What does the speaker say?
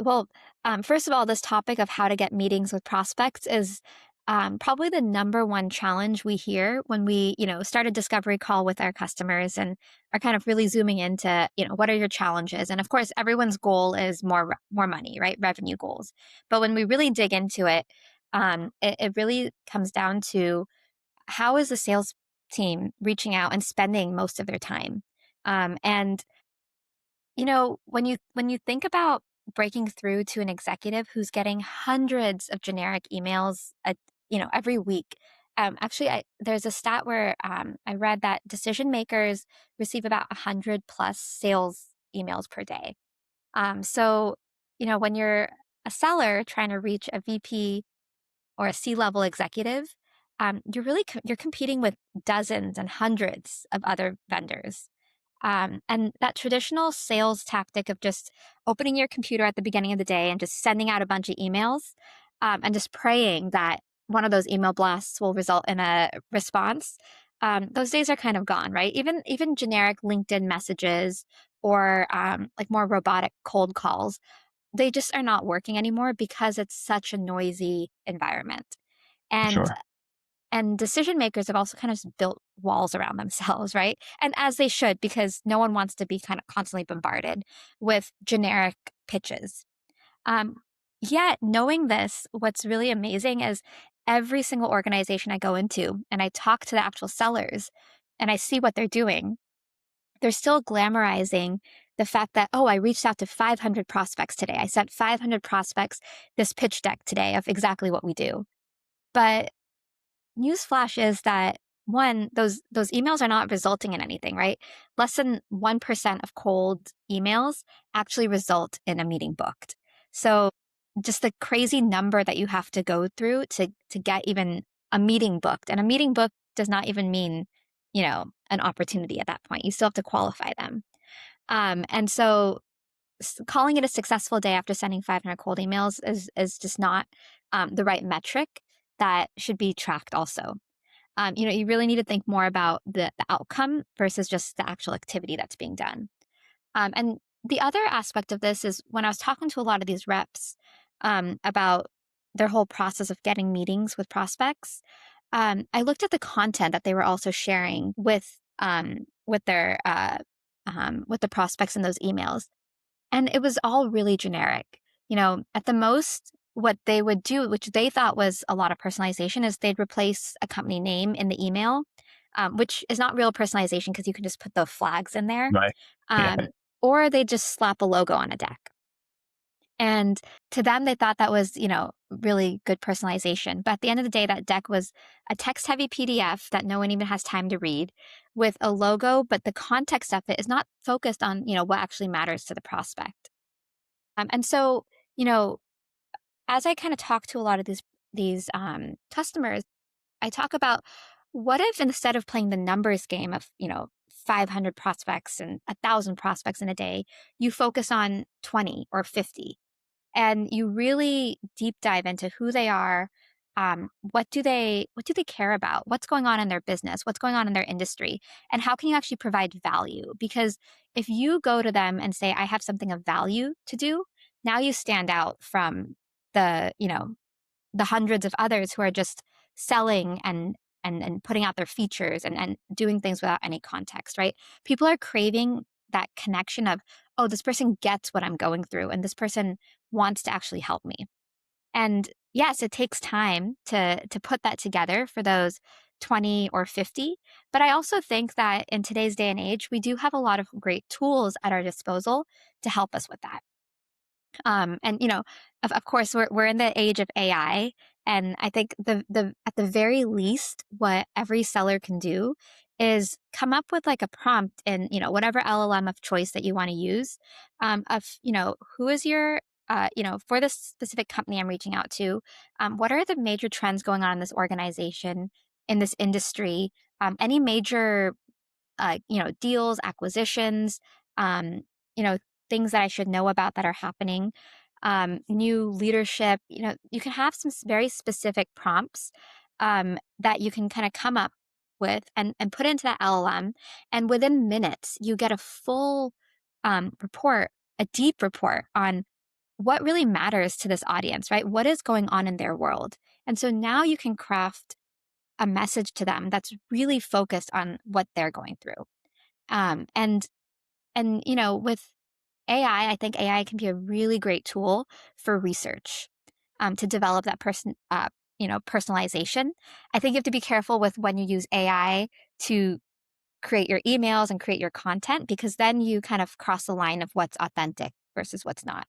Well, first of all, this topic of how to get meetings with prospects is probably the number one challenge we hear when we, start a discovery call with our customers and are kind of really zooming into, what are your challenges? And of course, everyone's goal is more money, right? Revenue goals. But when we really dig into it, it really comes down to how is the sales team reaching out and spending most of their time? And when you think about breaking through to an executive who's getting hundreds of generic emails, every week. Actually, there's a stat where I read that decision makers receive about 100 plus sales emails per day. So when you're a seller trying to reach a VP or a C-level executive, you're competing with dozens and hundreds of other vendors. And that traditional sales tactic of just opening your computer at the beginning of the day and just sending out a bunch of emails and just praying that one of those email blasts will result in a response. Those days are kind of gone, right? Even generic LinkedIn messages or like more robotic cold calls, they just are not working anymore because it's such a noisy environment. And Sure. and decision makers have also kind of built walls around themselves, right? And as they should, because no one wants to be kind of constantly bombarded with generic pitches. Um, Yet, knowing this, what's really amazing is every single organization I go into and I talk to the actual sellers and I see what they're doing, they're still glamorizing the fact that, oh, I reached out to 500 prospects today. I sent 500 prospects this pitch deck today of exactly what we do. But newsflash is that one, those emails are not resulting in anything, right? Less than 1% of cold emails actually result in a meeting booked. So just the crazy number that you have to go through to get even a meeting booked. And a meeting book does not even mean, an opportunity at that point. You still have to qualify them. And so calling it a successful day after sending 500 cold emails is just not the right metric that should be tracked also. You really need to think more about the outcome versus just the actual activity that's being done. And the other aspect of this is when I was talking to a lot of these reps about their whole process of getting meetings with prospects, I looked at the content that they were also sharing with their with the prospects in those emails, and it was all really generic. At the most, what they would do, which they thought was a lot of personalization, is they'd replace a company name in the email, which is not real personalization because you can just put the flags in there. Right. Yeah. Um, or they just slap a logo on a deck. And to them, they thought that was, really good personalization. But at the end of the day, that deck was a text heavy PDF that no one even has time to read with a logo, but the context of it is not focused on, what actually matters to the prospect. And so, you know, as I kind of talk to a lot of these customers, I talk about what if instead of playing the numbers game of 500 prospects and 1,000 prospects in a day, you focus on 20 or 50, and you really deep dive into who they are. What do they care about? What's going on in their business? What's going on in their industry? And how can you actually provide value? Because if you go to them and say, I have something of value to do, now you stand out from the hundreds of others who are just selling and putting out their features and doing things without any context, right? People are craving that connection of, oh, this person gets what I'm going through and this person wants to actually help me. And yes, it takes time to put that together for those 20 or 50. But I also think that in today's day and age, we do have a lot of great tools at our disposal to help us with that. And of course, we're in the age of AI, and I think the at the very least, what every seller can do is come up with like a prompt in whatever LLM of choice that you want to use, of who is your for this specific company I'm reaching out to, what are the major trends going on in this organization, in this industry, any major deals, acquisitions, um, you know, things that I should know about that are happening, new leadership. You can have some very specific prompts that you can kind of come up with and put into that LLM. And within minutes, you get a full report, a deep report on what really matters to this audience, right? What is going on in their world? And so now you can craft a message to them that's really focused on what they're going through. Um, and with AI, I think AI can be a really great tool for research, to develop that personalization. I think you have to be careful with when you use AI to create your emails and create your content, because then you kind of cross the line of what's authentic versus what's not.